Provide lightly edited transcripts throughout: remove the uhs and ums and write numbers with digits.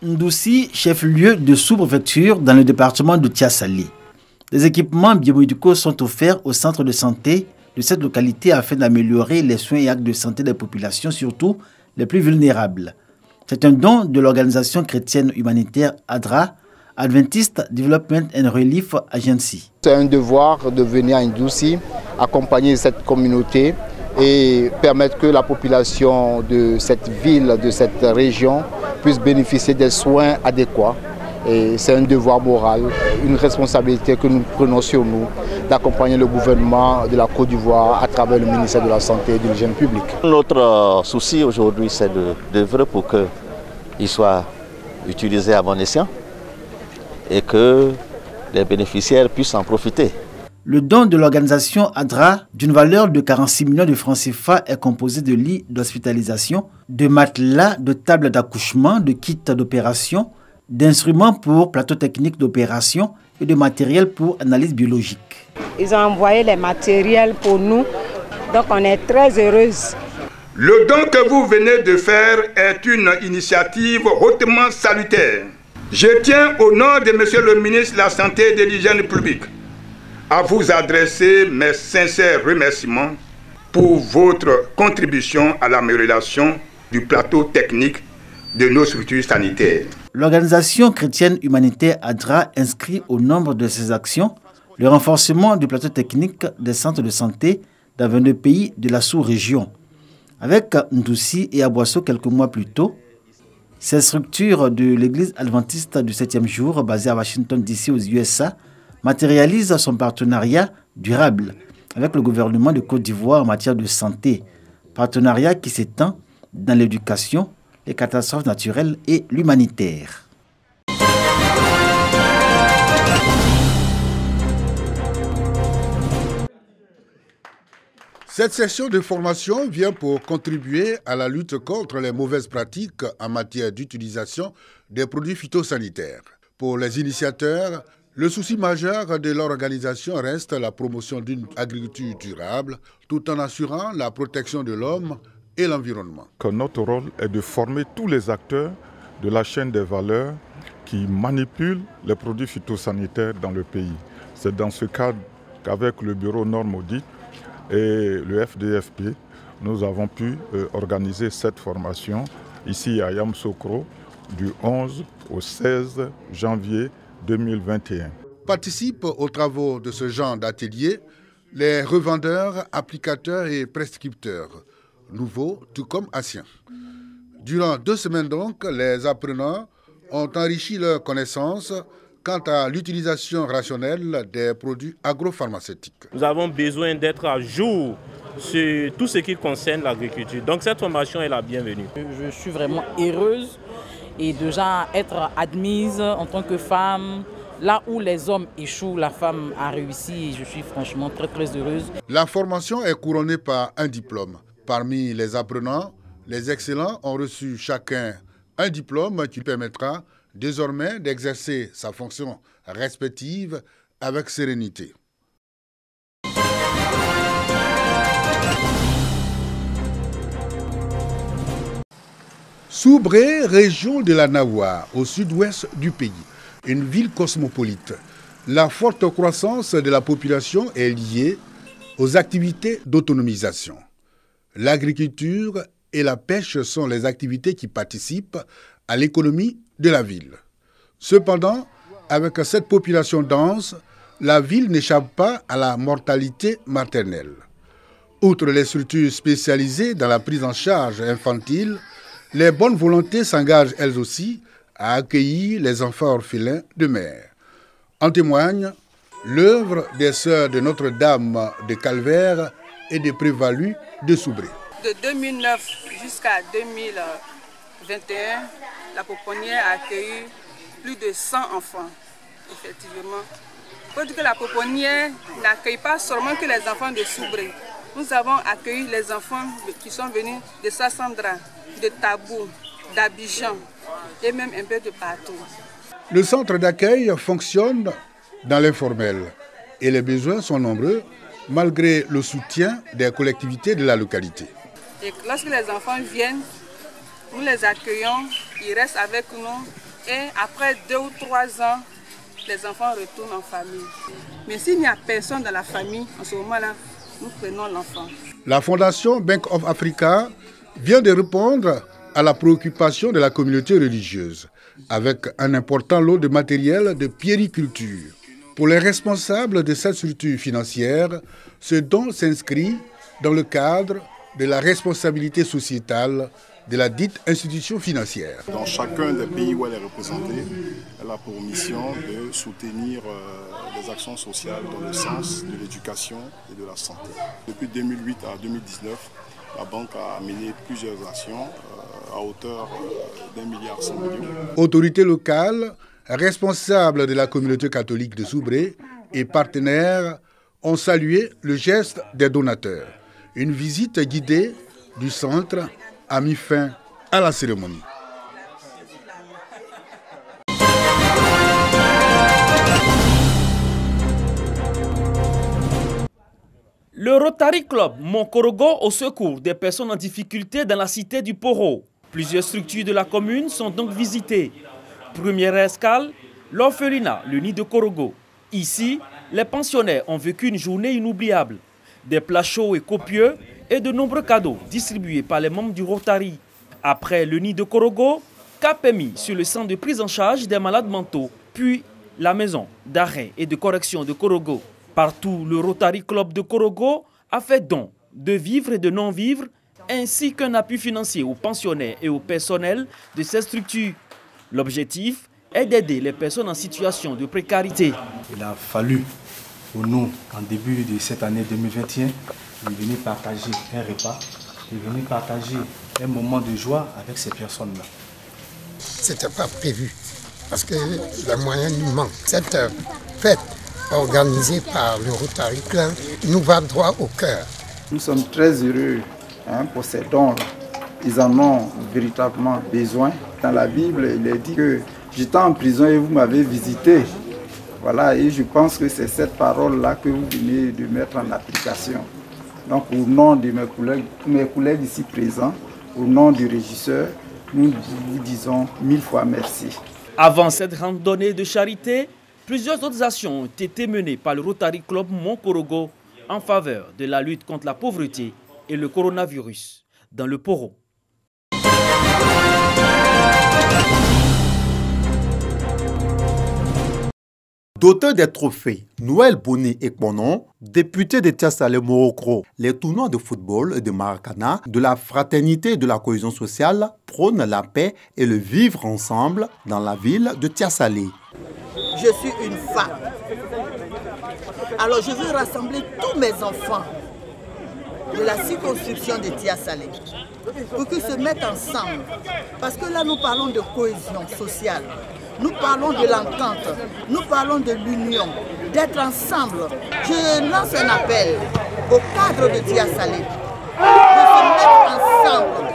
Ndoussi, chef-lieu de sous-préfecture dans le département de Tiassali. Des équipements biomédicaux sont offerts au centre de santé de cette localité afin d'améliorer les soins et actes de santé des populations, surtout les plus vulnérables. C'est un don de l'organisation chrétienne humanitaire ADRA, Adventist Development and Relief Agency. C'est un devoir de venir à Ndoussi, accompagner cette communauté et permettre que la population de cette ville, de cette région, puisse bénéficier des soins adéquats. Et c'est un devoir moral, une responsabilité que nous prenons sur nous d'accompagner le gouvernement de la Côte d'Ivoire à travers le ministère de la Santé et de l'Hygiène publique. Notre souci aujourd'hui, c'est d'œuvrer pour qu'il soit utilisé à bon escient et que les bénéficiaires puissent en profiter. Le don de l'organisation ADRA, d'une valeur de 46 millions de francs CFA, est composé de lits d'hospitalisation, de matelas, de tables d'accouchement, de kits d'opération, d'instruments pour plateau technique d'opération et de matériel pour analyse biologique. Ils ont envoyé les matériels pour nous, donc on est très heureuse. Le don que vous venez de faire est une initiative hautement salutaire. Je tiens au nom de Monsieur le ministre de la Santé et de l'Hygiène publique à vous adresser mes sincères remerciements pour votre contribution à l'amélioration du plateau technique de nos structures sanitaires. L'organisation chrétienne humanitaire ADRA inscrit au nombre de ses actions le renforcement du plateau technique des centres de santé dans 22 pays de la sous-région. Avec Ndoussi et Aboisseau quelques mois plus tôt, ces structures de l'église adventiste du 7e jour, basée à Washington DC aux USA, matérialisent son partenariat durable avec le gouvernement de Côte d'Ivoire en matière de santé. Partenariat qui s'étend dans l'éducation, les catastrophes naturelles et l'humanitaire. Cette session de formation vient pour contribuer à la lutte contre les mauvaises pratiques en matière d'utilisation des produits phytosanitaires. Pour les initiateurs, le souci majeur de leur organisation reste la promotion d'une agriculture durable, tout en assurant la protection de l'homme et l'environnement. Notre rôle est de former tous les acteurs de la chaîne des valeurs qui manipulent les produits phytosanitaires dans le pays. C'est dans ce cadre qu'avec le bureau Norme Audit et le FDFP, nous avons pu organiser cette formation ici à Yamoussoukro du 11 au 16 janvier 2021. Participent aux travaux de ce genre d'atelier les revendeurs, applicateurs et prescripteurs, nouveaux tout comme anciens. Durant 2 semaines donc, les apprenants ont enrichi leurs connaissances quant à l'utilisation rationnelle des produits agropharmaceutiques. Nous avons besoin d'être à jour sur tout ce qui concerne l'agriculture. Donc cette formation est la bienvenue. Je suis vraiment heureuse et déjà être admise en tant que femme. Là où les hommes échouent, la femme a réussi et je suis franchement très heureuse. La formation est couronnée par un diplôme. Parmi les apprenants, les excellents ont reçu chacun un diplôme qui permettra désormais d'exercer sa fonction respective avec sérénité. Soubré, région de la Nawa, au sud-ouest du pays, une ville cosmopolite. La forte croissance de la population est liée aux activités d'autonomisation. L'agriculture et la pêche sont les activités qui participent à l'économie de la ville. Cependant, avec cette population dense, la ville n'échappe pas à la mortalité maternelle. Outre les structures spécialisées dans la prise en charge infantile, les bonnes volontés s'engagent elles aussi à accueillir les enfants orphelins de mère. En témoigne l'œuvre des Sœurs de Notre-Dame de Calvaire et des Prévalues de Soubré. De 2009 jusqu'à 2021, la pouponnière a accueilli plus de 100 enfants, effectivement. Il faut dire que la pouponnière n'accueille pas seulement que les enfants de Soubré. Nous avons accueilli les enfants qui sont venus de Sassandra, de Tabou, d'Abidjan et même un peu de partout. Le centre d'accueil fonctionne dans l'informel et les besoins sont nombreux malgré le soutien des collectivités de la localité. Et lorsque les enfants viennent, nous les accueillons, ils restent avec nous Et après 2 ou 3 ans, les enfants retournent en famille. Mais s'il n'y a personne dans la famille, en ce moment-là, nous prenons l'enfant. La Fondation Bank of Africa vient de répondre à la préoccupation de la communauté religieuse avec un important lot de matériel de puériculture. Pour les responsables de cette structure financière, ce don s'inscrit dans le cadre de la responsabilité sociétale de la dite institution financière. Dans chacun des pays où elle est représentée, elle a pour mission de soutenir les actions sociales dans le sens de l'éducation et de la santé. Depuis 2008 à 2019, la banque a mené plusieurs actions à hauteur d'1,1 milliard. Autorités locales, responsables de la communauté catholique de Soubré et partenaires ont salué le geste des donateurs. Une visite guidée du centre a mis fin à la cérémonie. Le Rotary Club Mont-Korogo au secours des personnes en difficulté dans la cité du Poro. Plusieurs structures de la commune sont donc visitées. Première escale, l'orphelinat, le nid de Korogo. Ici, les pensionnaires ont vécu une journée inoubliable. Des plats chauds et copieux et de nombreux cadeaux distribués par les membres du Rotary. Après le nid de Korogo, cap est mis sur le centre de prise en charge des malades mentaux, puis la maison d'arrêt et de correction de Korogo. Partout, le Rotary Club de Korogo a fait don de vivres et de non-vivres, ainsi qu'un appui financier aux pensionnaires et au personnel de ces structures. L'objectif est d'aider les personnes en situation de précarité. Il a fallu pour nous, en début de cette année 2021, de venir partager un repas, de venir partager un moment de joie avec ces personnes-là. Ce n'était pas prévu, parce que les moyens nous manquent. Cette fête organisée par le Rotary Club nous va droit au cœur. Nous sommes très heureux pour ces dons-là. Ils en ont véritablement besoin. Dans la Bible, il est dit que j'étais en prison et vous m'avez visité. Voilà, et je pense que c'est cette parole-là que vous venez de mettre en application. Donc, au nom de mes collègues ici présents, au nom du régisseur, nous vous disons 1000 fois merci. Avant cette randonnée de charité, plusieurs autres actions ont été menées par le Rotary Club Mont-Korogo en faveur de la lutte contre la pauvreté et le coronavirus dans le Poro. D'auteur des trophées Noël Boni et Konon, député de Tiasalé Morocco, les tournois de football et de Maracana, de la fraternité et de la cohésion sociale prônent la paix et le vivre ensemble dans la ville de Tiasalé. Je suis une femme. Alors je veux rassembler tous mes enfants de la circonscription de Tiasalé pour qu'ils se mettent ensemble. Parce que là nous parlons de cohésion sociale. Nous parlons de l'entente, nous parlons de l'union, d'être ensemble. Je lance un appel au cadre de Tiasalé de se mettre ensemble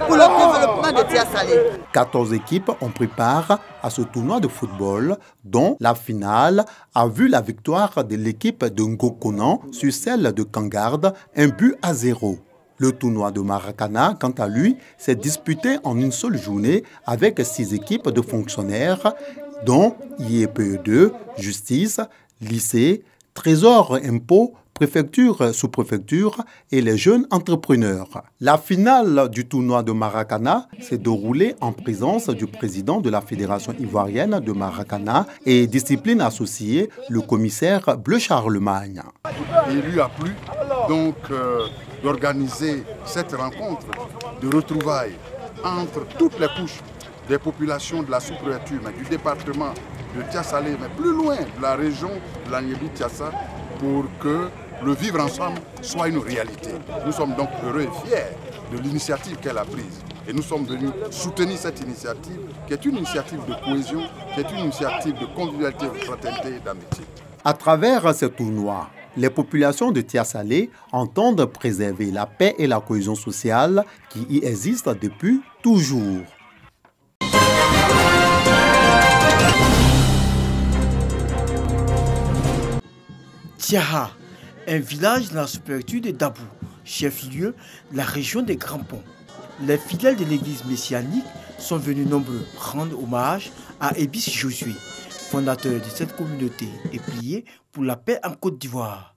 pour le développement de Tiasalé. 14 équipes ont pris part à ce tournoi de football, dont la finale a vu la victoire de l'équipe de Ngokonan sur celle de Kangarde, 1-0. Le tournoi de Maracana, quant à lui, s'est disputé en une seule journée avec 6 équipes de fonctionnaires, dont IEPE2, Justice, Lycée, Trésor Impôt, Préfecture, Sous-préfecture et les jeunes entrepreneurs. La finale du tournoi de Maracana s'est déroulée en présence du président de la Fédération ivoirienne de Maracana et discipline associée, le commissaire Bleu Charlemagne. Il lui a plu donc d'organiser cette rencontre de retrouvailles entre toutes les couches des populations de la sous-préfecture, mais du département de Tiasalé, mais plus loin de la région de la Niébi-Tiassa, pour que le vivre ensemble soit une réalité. Nous sommes donc heureux et fiers de l'initiative qu'elle a prise. Et nous sommes venus soutenir cette initiative, qui est une initiative de cohésion, qui est une initiative de convivialité, de fraternité et d'amitié. À travers ce tournoi, les populations de Tiasalé entendent préserver la paix et la cohésion sociale qui y existent depuis toujours. Tiaha, un village dans la sous-préfecture de Dabou, chef-lieu de la région des Grands Ponts. Les fidèles de l'église messianique sont venus nombreux rendre hommage à Ebis Josué, fondateur de cette communauté, et prier pour la paix en Côte d'Ivoire.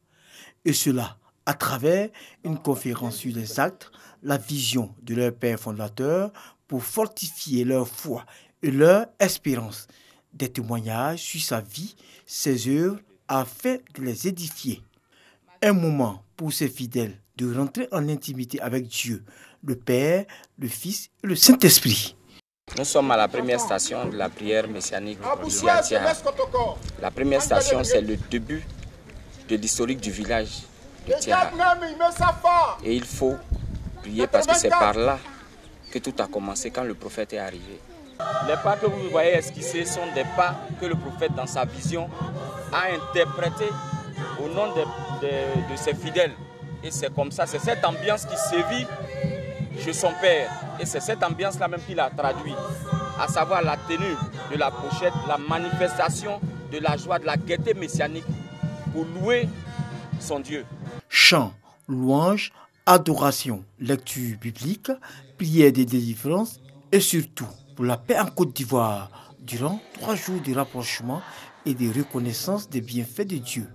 Et cela à travers une conférence sur les actes, la vision de leur père fondateur pour fortifier leur foi et leur espérance. Des témoignages sur sa vie, ses œuvres, afin de les édifier. Un moment pour ces fidèles de rentrer en intimité avec Dieu, le Père, le Fils et le Saint-Esprit. Nous sommes à la première station de la prière messianique ici à Tiaha. La première station, c'est le début de l'historique du village de Tiaha. Et il faut prier parce que c'est par là que tout a commencé quand le prophète est arrivé. Les pas que vous voyez esquissés sont des pas que le prophète, dans sa vision, a interprétés au nom de ses fidèles. Et c'est comme ça, c'est cette ambiance qui sévit chez son père. Et c'est cette ambiance-là même qu'il a traduit, à savoir la tenue de la pochette, la manifestation de la joie, de la gaieté messianique pour louer son Dieu. Chant, louange, adoration, lecture biblique, prière de délivrance et surtout pour la paix en Côte d'Ivoire durant 3 jours de rapprochement et de reconnaissance des bienfaits de Dieu.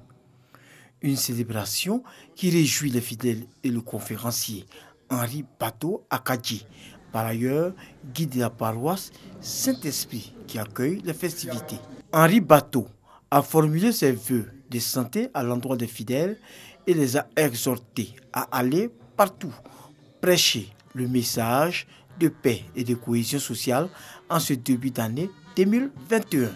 Une célébration qui réjouit les fidèles et le conférencier Henri Bateau Akadji, par ailleurs guide de la paroisse Saint-Esprit qui accueille les festivités. Henri Bateau a formulé ses vœux de santé à l'endroit des fidèles et les a exhortés à aller partout prêcher le message de paix et de cohésion sociale en ce début d'année 2021.